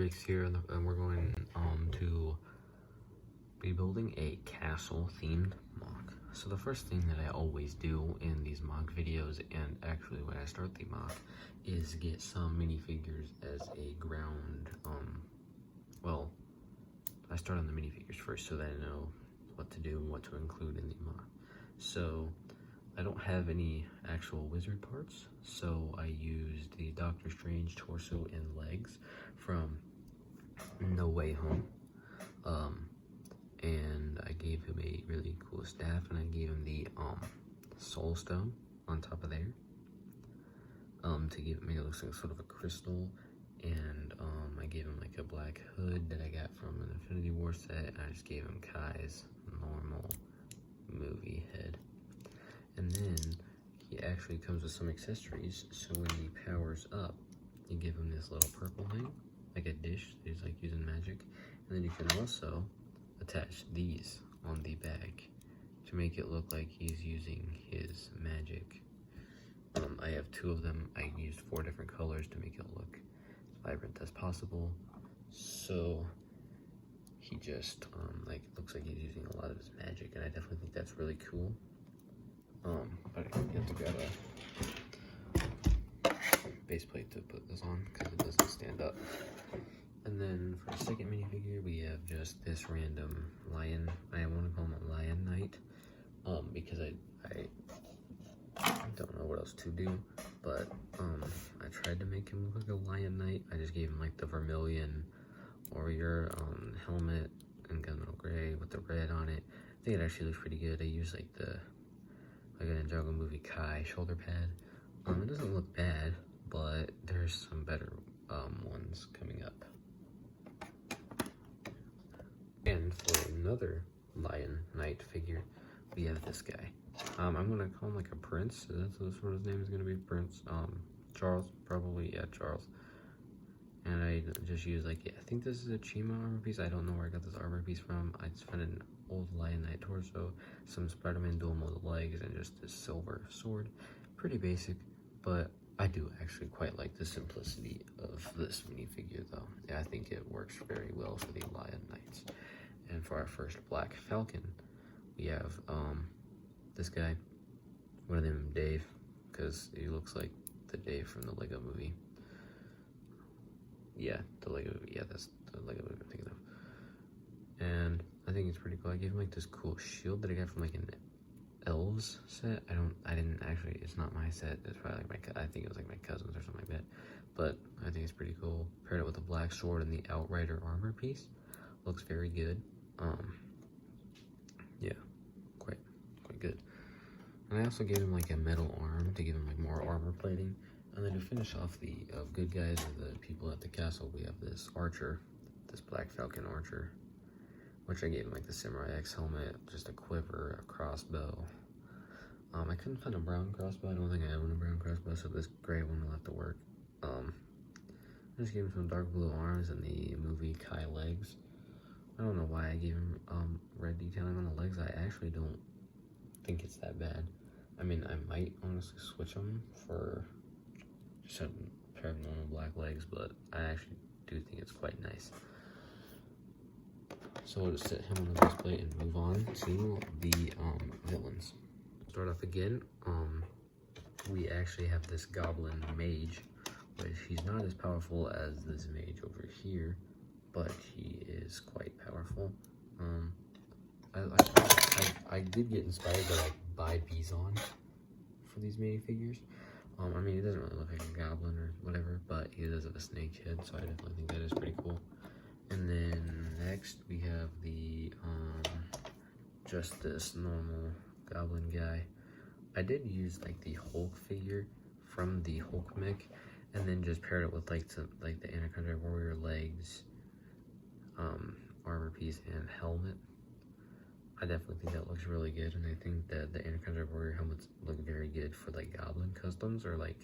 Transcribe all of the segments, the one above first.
bricks here, and we're going to be building a castle themed mock. So the first thing that I always do in these mock videos, and actually when I start the mock, is get some minifigures as a ground. Well, I start on the minifigures first so that I know what to do and what to include in the mock. So I don't have any actual wizard parts, so I used the Doctor Strange torso and legs from No Way Home. And I gave him a really cool staff, and I gave him the soul stone on top of there to make it look like sort of a crystal. And I gave him like a black hood that I got from an Infinity War set, and I just gave him Kai's normal movie head. And then he actually comes with some accessories, so when he powers up, you give him this little purple thing, like a dish that he's like using magic. And then you can also attach these on the bag to make it look like he's using his magic. I have 2 of them. I used 4 different colors to make it look as vibrant as possible. So he just like looks like he's using a lot of his magic, and I definitely think that's really cool. But you have to grab a base plate to put this on because it doesn't stand up. And then for the second minifigure, we have just this random lion. I want to call him a lion knight, because I don't know what else to do. But I tried to make him look like a lion knight. I just gave him like the vermilion warrior helmet and gunmetal gray with the red on it. I think it actually looks pretty good. I used like a Ninjago movie Kai shoulder pad. It doesn't look bad, but there's some better ones coming up. And for another lion knight figure, we have this guy. I'm gonna call him like a prince. That's what his name is gonna be, Prince. Charles, probably, yeah, Charles. And I just used like, I think this is a Chima armor piece. I don't know where I got this armor piece from. I just found an old lion knight torso, some Spider-Man dual molded legs, and just this silver sword. Pretty basic, but I do actually quite like the simplicity of this minifigure though. Yeah, I think it works very well for the lion knights. And for our first Black Falcon, we have this guy. One of them, Dave, because he looks like the Dave from the Lego movie. Yeah, the Lego movie. Yeah, that's the Lego movie I'm thinking of. And I think it's pretty cool. I gave him like this cool shield that I got from like an elves set. I didn't actually, it's not my set. It's probably like I think it was like my cousin's or something like that. But I think it's pretty cool. Paired it with a black sword and the Outrider armor piece. Looks very good. Yeah, quite good. And I also gave him like a metal arm to give him like more armor plating. And then to finish off the good guys or the people at the castle, we have this archer, this Black Falcon archer, which I gave him like the Samurai X helmet, just a quiver, a crossbow. I couldn't find a brown crossbow. I don't think I own a brown crossbow, so this gray one will have to work. I just gave him some dark blue arms and the movie Kai legs. I don't know why I gave him red detailing on the legs. I actually don't think it's that bad. I mean, I might honestly switch them for just a pair of normal black legs, but I actually do think it's quite nice. So we'll just set him on the base plate and move on to the villains. Start off again. We actually have this goblin mage, which he's not as powerful as this mage over here, but he is quite powerful. I did get inspired to like buy Bison for these minifigures. I mean, he doesn't really look like a goblin or whatever, but he does have a snake head, so I definitely think that is pretty cool. And then next we have the just this normal goblin guy. I did use like the Hulk figure from the Hulk mech, and then just paired it with like the Anaconda Warrior legs, armor piece, and helmet. I definitely think that looks really good, and I think that the Anaconda Warrior helmets look very good for like goblin customs, or like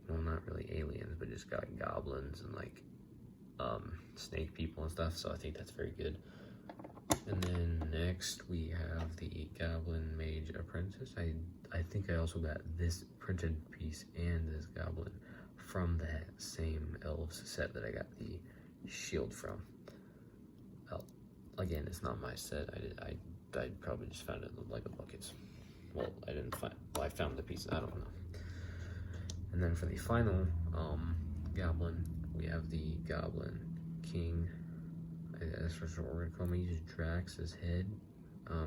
well, not really aliens, but just got goblins and like snake people and stuff. So I think that's very good. And then next we have the Goblin Mage Apprentice. I think I also got this printed piece and this goblin from that same elves set that I got the shield from. Again, it's not my set. I probably just found it in the Lego buckets. Well, I didn't find. Well, I found the piece. I don't know. And then for the final goblin, we have the Goblin King. That's what we're gonna call him. I use Drax's head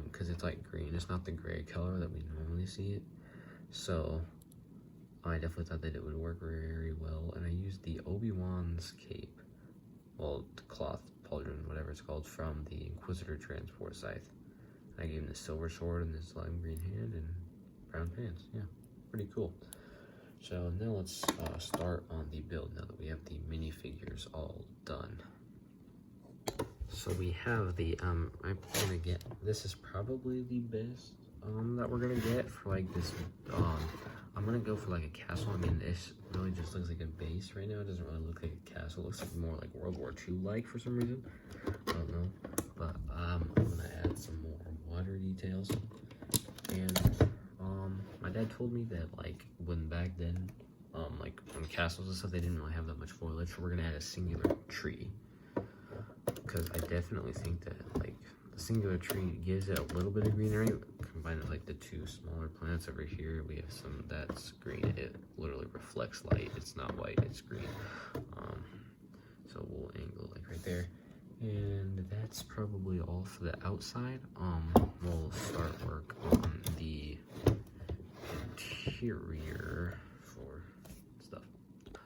because it's like green. It's not the gray color that we normally see it. So I definitely thought that it would work very well. And I used the Obi-Wan's cape, well, the cloth pauldron, whatever it's called, from the Inquisitor transport scythe. I gave him the silver sword and this lime green hand and brown pants. Yeah, pretty cool. So now let's start on the build now that we have the minifigures all done. So we have the, I'm gonna get, this is probably the best that we're gonna get for like this, I'm gonna go for like a castle. I mean, this really just looks like a base right now. It doesn't really look like a castle. It looks like more like World War II like for some reason. I don't know, but I'm gonna add some more water details. And my dad told me that like when back then, like on castles and stuff, they didn't really have that much foliage. So we're gonna add a singular tree, because I definitely think that like the singular tree gives it a little bit of greenery. Combined with like the two smaller plants over here, we have some that's green. It literally reflects light. It's not white, it's green. So we'll angle like right there. And that's probably all for the outside. We'll start work on the interior for stuff.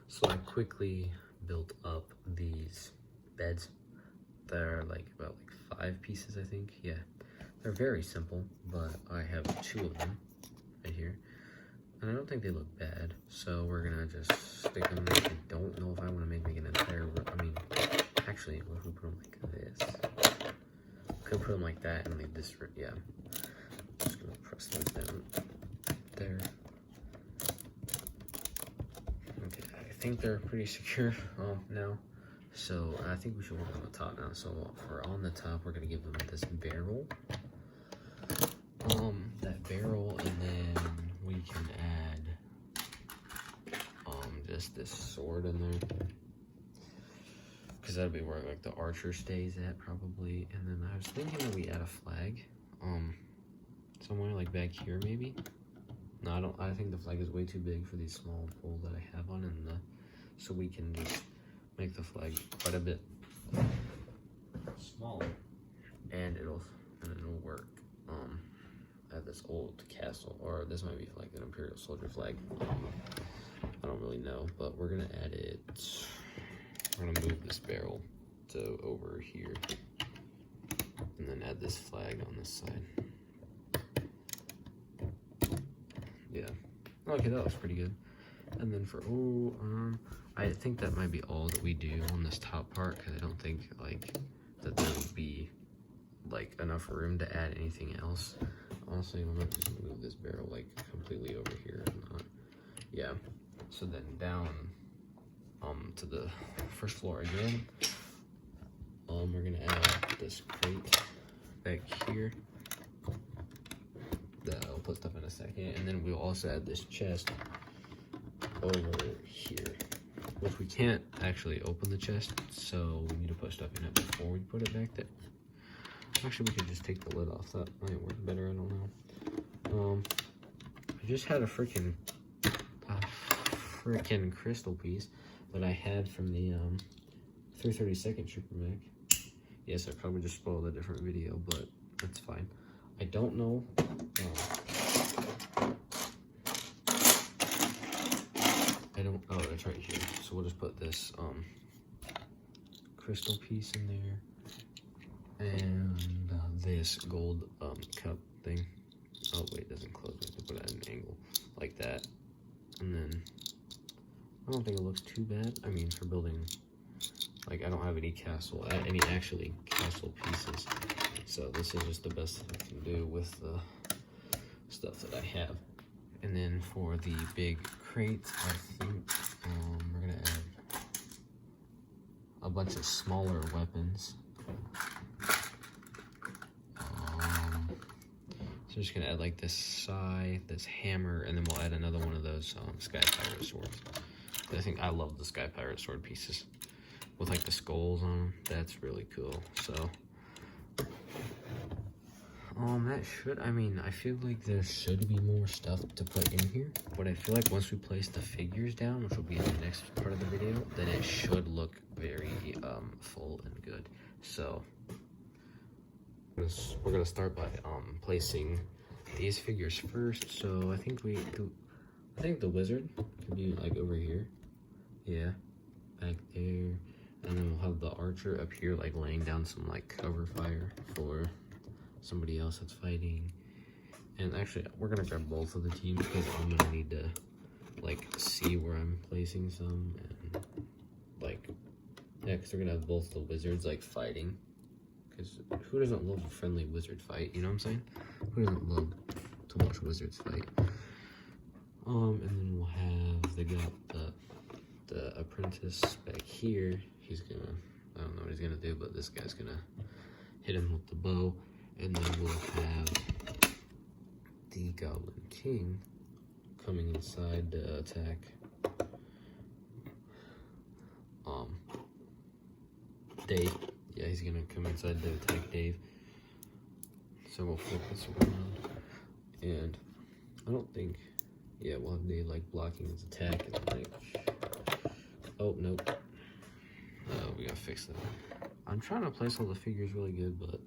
So I quickly built up these beds. They're like about like 5 pieces, I think. Yeah, they're very simple, but I have 2 of them right here, and I don't think they look bad. So we're gonna just stick them. I don't know if I want to make an entire. I mean, actually, what if we put them like this? Could put them like that and leave this. Yeah, just gonna press them down there. Okay, I think they're pretty secure now. So I think we should work on the top now. So for on the top, we're gonna give them this barrel. That barrel, and then we can add just this sword in there, because that'll be where like the archer stays at probably. And then I was thinking that we add a flag somewhere like back here maybe. No, I don't. I think the flag is way too big for these small pole that I have on, and so we can just make the flag quite a bit smaller, and it'll work at this old castle, or this might be like an Imperial soldier flag. I don't really know, but we're gonna add it. We're gonna move this barrel to over here, and then add this flag on this side. Yeah, okay, that looks pretty good. And then for I think that might be all that we do on this top part, because I don't think like that there would be like enough room to add anything else. Honestly, I'm gonna just move this barrel like completely over here. Yeah. So then down to the first floor again. We're gonna add this crate back here. I'll put stuff in a second, and then we'll also add this chest over here, which we can't actually open the chest, so we need to put stuff in it before we put it back there. Actually, we could just take the lid off. That might work better, I don't know. I just had a freaking crystal piece that I had from the 332nd Trooper mech. Yes, I probably just spoiled a different video, but that's fine. I don't know. Oh, it's right here. So we'll just put this crystal piece in there, and this gold cup thing. Oh wait, it doesn't close. We have to put it at an angle like that, and then I don't think it looks too bad. I mean, for building, like, I don't have any actually castle pieces, so this is just the best I can do with the stuff that I have. And then for the big crate, I think we're gonna add a bunch of smaller weapons. So I'm just gonna add like this scythe, this hammer, and then we'll add another one of those Sky Pirate swords. I think I love the Sky Pirate sword pieces with like the skulls on them. That's really cool. So that should, I mean, I feel like there should be more stuff to put in here, but I feel like once we place the figures down, which will be in the next part of the video, then it should look very full and good. So we're gonna start by placing these figures first. So I think the wizard could be like over here, yeah, back there, and then we'll have the archer up here, like laying down some like cover fire for somebody else that's fighting. And actually, we're gonna grab both of the teams because I'm gonna need to like see where I'm placing some, and like, yeah, because we're gonna have both the wizards like fighting. Because who doesn't love a friendly wizard fight? You know what I'm saying? Who doesn't love to watch wizards fight? And then we'll have the apprentice back here. He's gonna, I don't know what he's gonna do, but this guy's gonna hit him with the bow. And then we'll have the Goblin King coming inside to attack Dave. Yeah, he's gonna come inside to attack Dave. So we'll flip this around. And I don't think, yeah, we'll have Dave like blocking his attack and like, oh, nope. We gotta fix that. I'm trying to place all the figures really good, but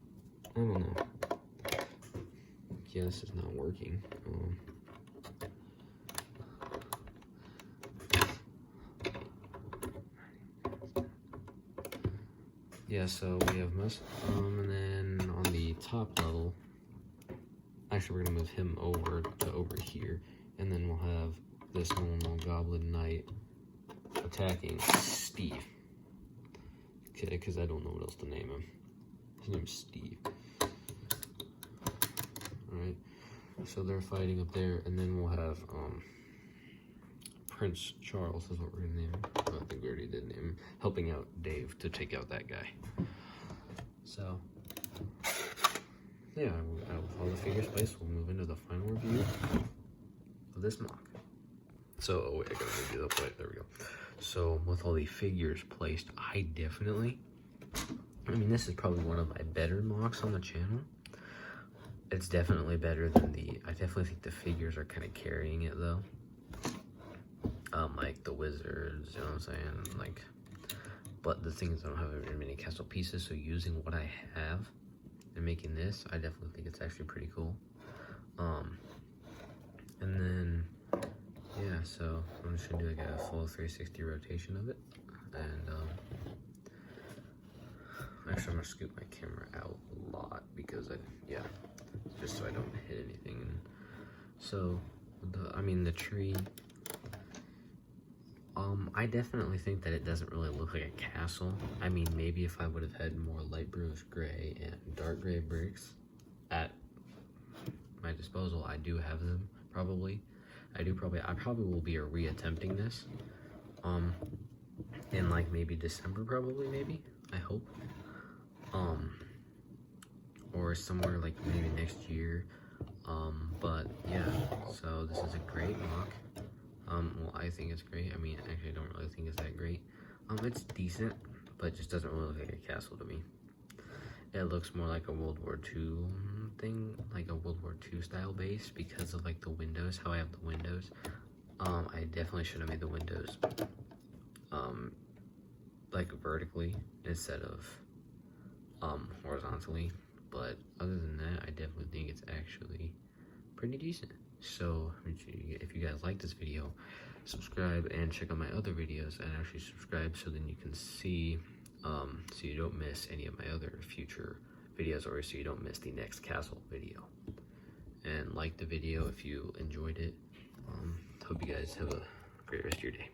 I don't know. Yeah, this is not working. Yeah, so we have most, and then on the top level, actually we're gonna move him over to over here, and then we'll have this normal Goblin Knight attacking Steve. Okay, because I don't know what else to name him. His name's Steve. Alright, so they're fighting up there, and then we'll have Prince Charles is what we're gonna name him. I think we already did name him, helping out Dave to take out that guy. So yeah, with all the figures placed, we'll move into the final review of this mock. So, oh wait, I gotta review that point. There we go. So with all the figures placed, I mean, this is probably one of my better mocks on the channel. It's definitely better than I definitely think the figures are kind of carrying it though. Like the wizards, you know what I'm saying? Like, but the thing is I don't have very many castle pieces, so using what I have and making this, I definitely think it's actually pretty cool. And then, yeah, so I'm just gonna do like a full 360 rotation of it. And, actually I'm gonna scoop my camera out a lot because just so I don't hit anything. And so, the tree, I definitely think that it doesn't really look like a castle. I mean, maybe if I would have had more light bluish gray and dark gray bricks at my disposal, I do have them, probably. I probably will be reattempting this, in like maybe December, probably, maybe, I hope, or somewhere like maybe next year, but yeah, so this is a great mock. Well, I think it's great. I mean, actually, I don't really think it's that great. It's decent, but it just doesn't really look like a castle to me. It looks more like a World War II thing, like a World War II style base because of like the windows, how I have the windows. I definitely should have made the windows, like vertically instead of, horizontally. But other than that, I definitely think it's actually pretty decent. So if you guys like this video, subscribe and check out my other videos, and actually subscribe so then you can see, so you don't miss any of my other future videos, or so you don't miss the next castle video. And like the video if you enjoyed it. Hope you guys have a great rest of your day.